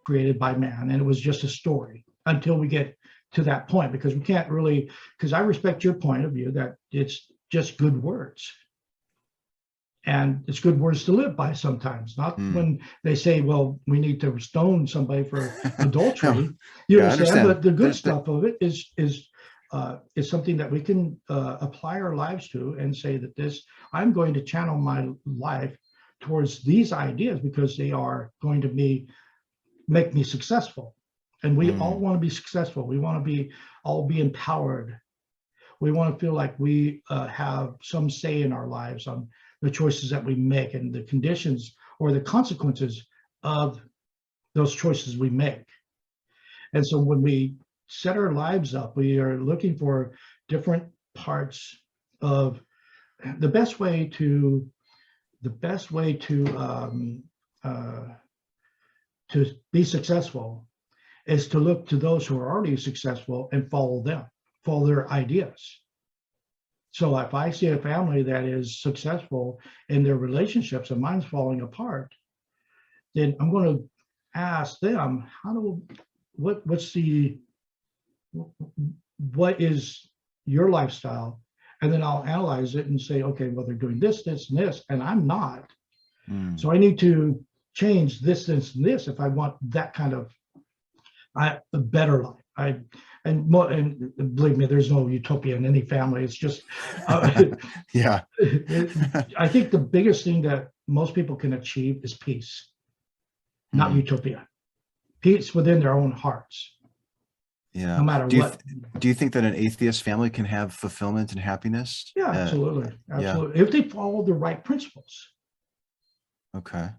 created by man, and it was just a story until we get to that point, because we can't really, because I respect your point of view that it's just good words. And it's good words to live by sometimes, not when they say, well, we need to stone somebody for adultery. No. You Yeah, I understand? But the good That- stuff of it is something that we can apply our lives to and say that I'm going to channel my life towards these ideas because they are going to make me successful. And we all want to be successful. We want to all be empowered. We want to feel like we have some say in our lives on the choices that we make and the conditions or the consequences of those choices we make. And so when we set our lives up, we are looking for different parts of the best way to be successful is to look to those who are already successful and follow their ideas. So if I see a family that is successful in their relationships and mine's falling apart, then I'm going to ask them, what is your lifestyle? And then I'll analyze it and say, okay, well, they're doing this, this, and this, and I'm not. So I need to change this, this, and this if I want that kind of a better life. And believe me, there's no utopia in any family. It's just, yeah. I think the biggest thing that most people can achieve is peace, not utopia. Peace within their own hearts. Yeah. No matter what. Do you think that an atheist family can have fulfillment and happiness? Yeah, absolutely. Absolutely. Yeah. If they follow the right principles. Okay.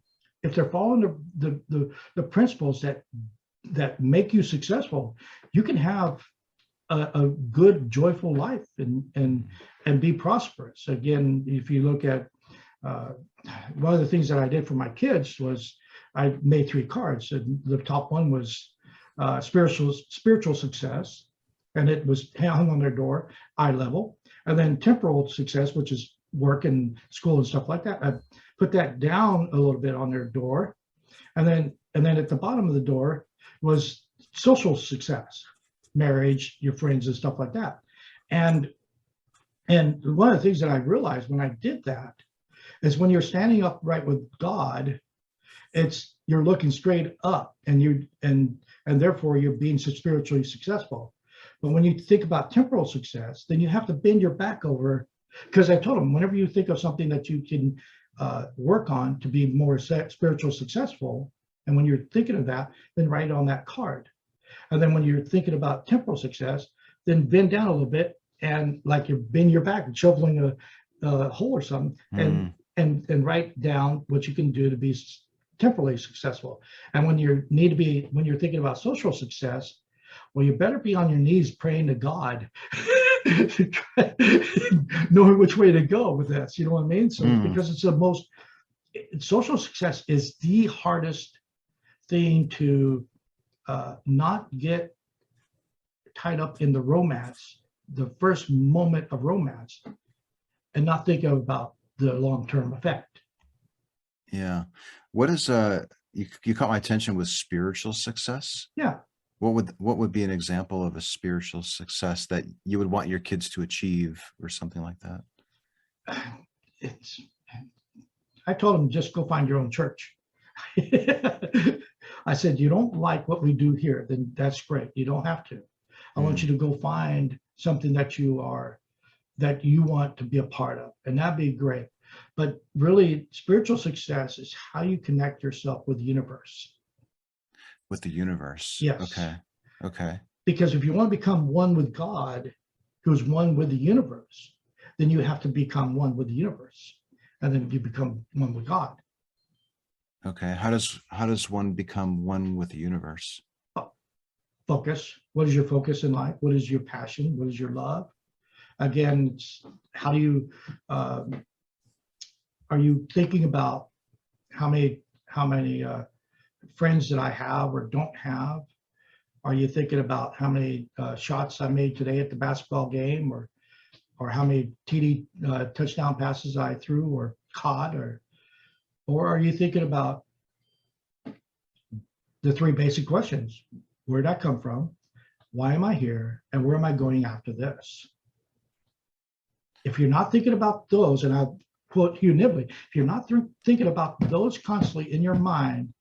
If they're following the principles that make you successful, you can have a good, joyful life and be prosperous. Again, if you look at one of the things that I did for my kids was I made 3 cards. And the top one was spiritual success, and it was hung on their door, eye level. And then temporal success, which is work and school and stuff like that. I put that down a little bit on their door, and then at the bottom of the door was social success, marriage, your friends, and stuff like that. And one of the things that I realized when I did that is when you're standing upright with God, you're looking straight up, and therefore you're being spiritually successful. But when you think about temporal success, then you have to bend your back over, because I told them, whenever you think of something that you can work on to be more spiritual successful, and when you're thinking of that, then write it on that card. And then when you're thinking about temporal success, then bend down a little bit and like you're bending your back and shoveling a hole or something, and write down what you can do to be temporally successful. And when you're thinking about social success, well, you better be on your knees praying to God, knowing which way to go with this. You know what I mean? So because it's social success is the hardest thing to not get tied up in the romance, the first moment of romance, and not think about the long-term effect. Yeah. What is you caught my attention with spiritual success? Yeah. What would be an example of a spiritual success that you would want your kids to achieve or something like that? I told them, just go find your own church. I said, you don't like what we do here, then that's great. You don't have to. I want you to go find something that you want to be a part of, and that'd be great. But really, spiritual success is how you connect yourself with the universe. With the universe. Yes. Okay. Because if you want to become one with God, who's one with the universe, then you have to become one with the universe, and then you become one with God. Okay. How does one become one with the universe? Focus. What is your focus in life? What is your passion? What is your love? Again, it's how do you are you thinking about how many friends that I have or don't have? Are you thinking about how many shots I made today at the basketball game, or how many TD touchdown passes I threw or caught, or are you thinking about the three basic questions: where did I come from? Why am I here? And where am I going after this? If you're not thinking about those, and I'll quote Hugh Nibley, if you're not thinking about those constantly in your mind,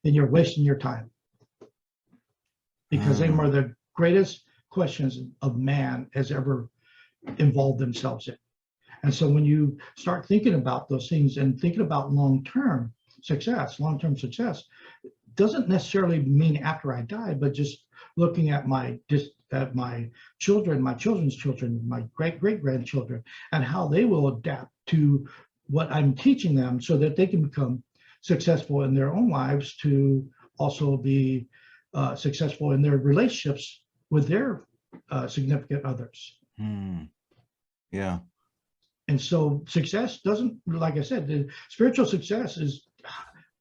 then you're wasting your time. Because they are the greatest questions of man has ever involved themselves in. And so when you start thinking about those things and thinking about long-term success doesn't necessarily mean after I die, but just looking at my children, my children's children, my great-great-grandchildren, and how they will adapt to what I'm teaching them so that they can become successful in their own lives, to also be successful in their relationships with their significant others. Yeah. And so success doesn't, like I said, the spiritual success is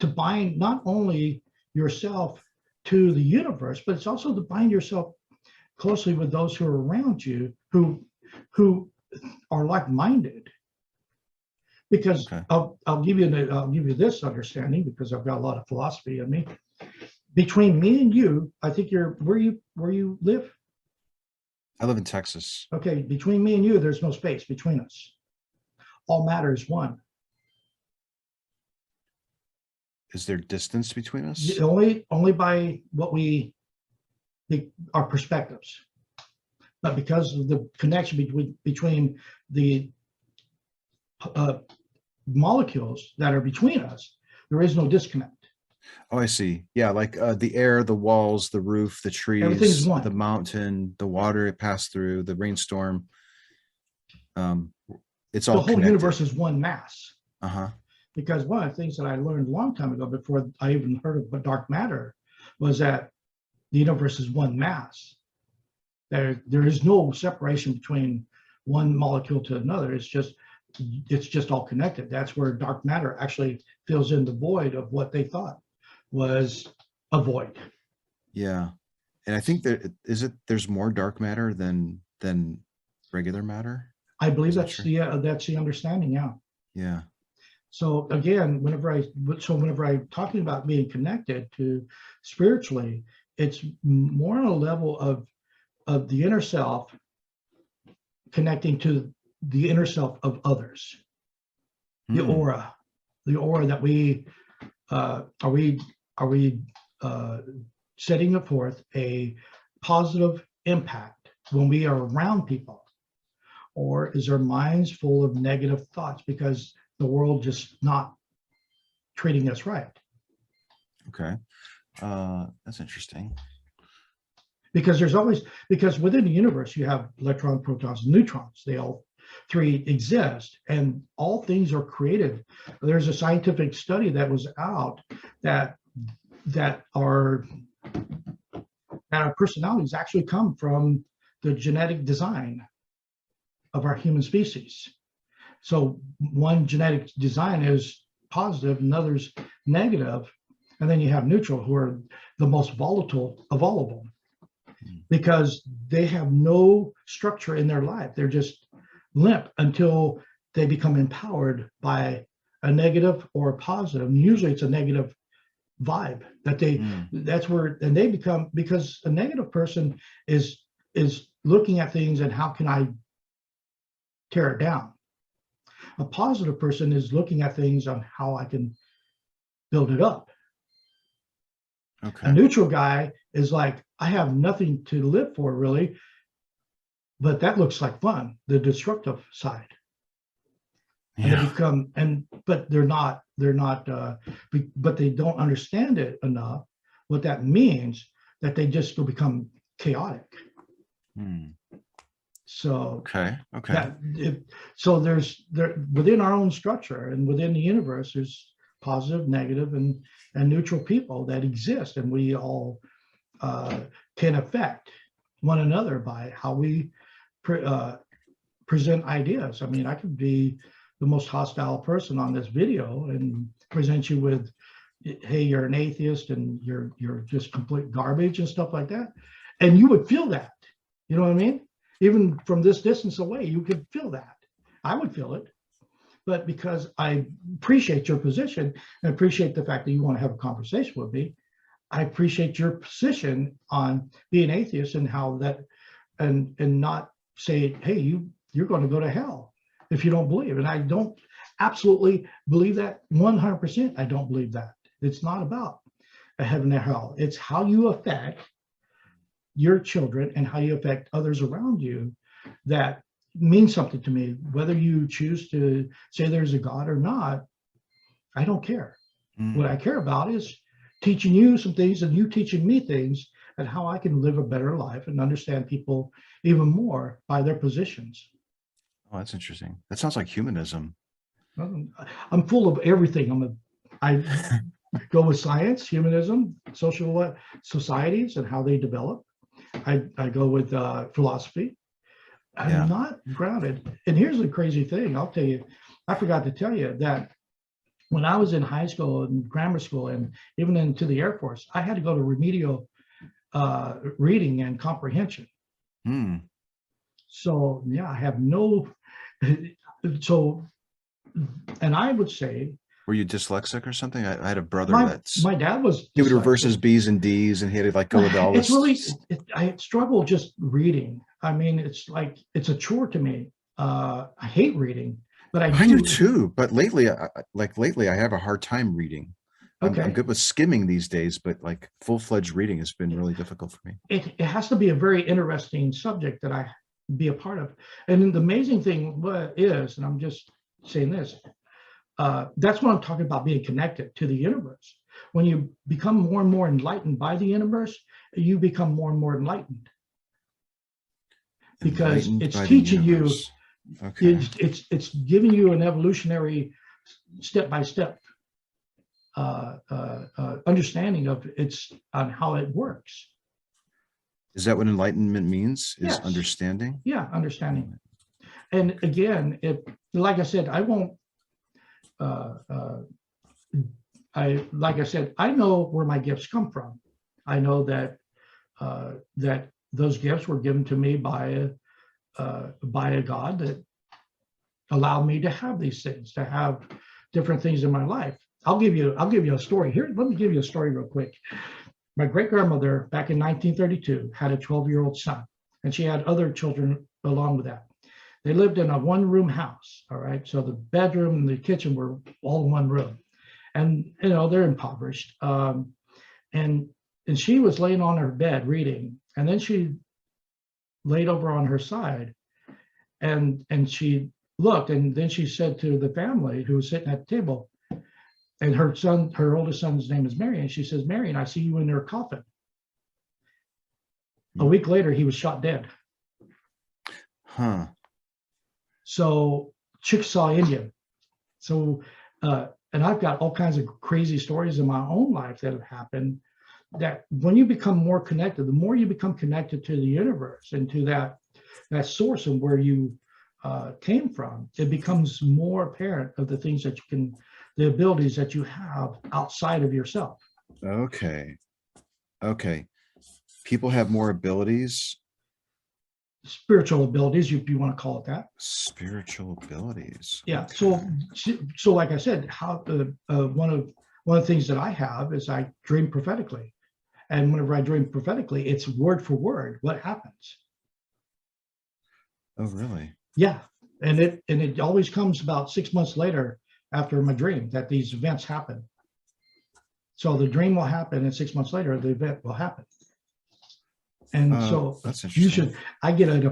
to bind not only yourself to the universe, but it's also to bind yourself closely with those who are around you who are like-minded. Because Okay. I'll give you this understanding, because I've got a lot of philosophy in me. Between me and you, I think where you live. I live in Texas. Okay, between me and you, there's no space between us. All matter is one. Is there distance between us? Only by what our perspectives, but because of the connection between the molecules that are between us, there is no disconnect. Oh, I see. Yeah, like the air, the walls, the roof, the Everything's trees, one. the mountain, the water it passed through, the rainstorm. It's all The whole connected. universe is one mass. Uh-huh. Because one of the things that I learned a long time ago, before I even heard of dark matter, was that the universe is one mass. There is no separation between one molecule to another. It's just all connected. That's where dark matter actually fills in the void of what they thought was a void. Yeah. And I think there's more dark matter than regular matter. I believe Is that that's the understanding. Yeah. Yeah. So again, whenever I'm talking about being connected to spiritually, it's more on a level of the inner self connecting to the inner self of others. The aura that we are we setting forth a positive impact when we are around people, or is our minds full of negative thoughts because the world just not treating us right? Okay. That's interesting. Because because within the universe you have electrons, protons, and neutrons. They all three exist, and all things are created. There's a scientific study that was out that our personalities actually come from the genetic design of our human species. So one genetic design is positive, another's negative, and then you have neutral, who are the most volatile of all of them, because they have no structure in their life. They're just limp until they become empowered by a negative or a positive. And usually it's a negative vibe that that's where, and they become, because a negative person is looking at things and how can I tear it down. A positive person is looking at things on how I can build it up. Okay. A neutral guy is like, I have nothing to live for really, but that looks like fun, the destructive side. And they become, but they're not, but they don't understand it enough, what that means, that they just will become chaotic. So okay. So there's within our own structure and within the universe, there's positive, negative, and neutral people that exist, and we all can affect one another by how we present ideas. I mean, I could be the most hostile person on this video and present you with, hey, you're an atheist and you're just complete garbage and stuff like that, and you would feel that. You know what I mean? Even from this distance away, you could feel that. I would feel it. But because I appreciate your position and appreciate the fact that you want to have a conversation with me, I appreciate your position on being atheist and how that, and not say, hey, you're going to go to hell if you don't believe. And I don't absolutely believe that 100%. I don't believe that. It's not about a heaven or hell. It's how you affect your children and how you affect others around you that means something to me. Whether you choose to say there's a God or not, I don't care. What I care about is teaching you some things and you teaching me things and how I can live a better life and understand people even more by their positions. Oh, that's interesting. That sounds like humanism. I'm full of everything. I go with science, humanism, social societies and how they develop. I go with philosophy. I'm not grounded. And here's the crazy thing. I'll tell you, I forgot to tell you that when I was in high school and grammar school and even into the Air Force, I had to go to remedial reading and comprehension. So yeah, I have no, so, and I would say. Were you dyslexic or something? I had a brother that's. My dad was. He would reverse his B's and D's and he had to like go with all this. It's really, I struggle just reading. I mean, it's like, it's a chore to me. I hate reading. But I do too. But lately, I have a hard time reading. Okay. I'm good with skimming these days, but like full-fledged reading has been really difficult for me. It has to be a very interesting subject that I be a part of. And then the amazing thing is, and I'm just saying this, that's what I'm talking about, being connected to the universe. When you become more and more enlightened by the universe, you become more and more enlightened. Because it's teaching you. Okay. It's giving you an evolutionary step-by-step understanding of on how it works. Is that what enlightenment means? Is Yes. Understanding? Yeah, understanding. And again, like I said, I won't. Like I said, I know where my gifts come from. I know that that those gifts were given to me by a God that allowed me to have these things, to have different things in my life. I'll give you a story here. Let me give you a story real quick. My great grandmother back in 1932 had a 12-year-old son, and she had other children along with that. They lived in a one-room house. All right, so the bedroom and the kitchen were all in one room, and they're impoverished. And she was laying on her bed reading, and then she laid over on her side, and she looked, and then she said to the family who was sitting at the table, and her oldest son's name is Marion. She says, "Marion, I see you in your coffin." A week later, he was shot dead. Huh. So Chickasaw Indian. So, and I've got all kinds of crazy stories in my own life that have happened, that when you become more connected, the more you become connected to the universe and to that source and where you came from, it becomes more apparent of the things that you can, the abilities that you have outside of yourself. Okay. People have more abilities. Spiritual abilities, if you want to call it that. Spiritual abilities. Yeah. Okay. So like I said, how one of the things that I have is I dream prophetically, and whenever I dream prophetically, it's word for word what happens. Oh, really? Yeah, and it always comes about 6 months later after my dream that these events happen. So the dream will happen, and 6 months later the event will happen. And so that's interesting. I get an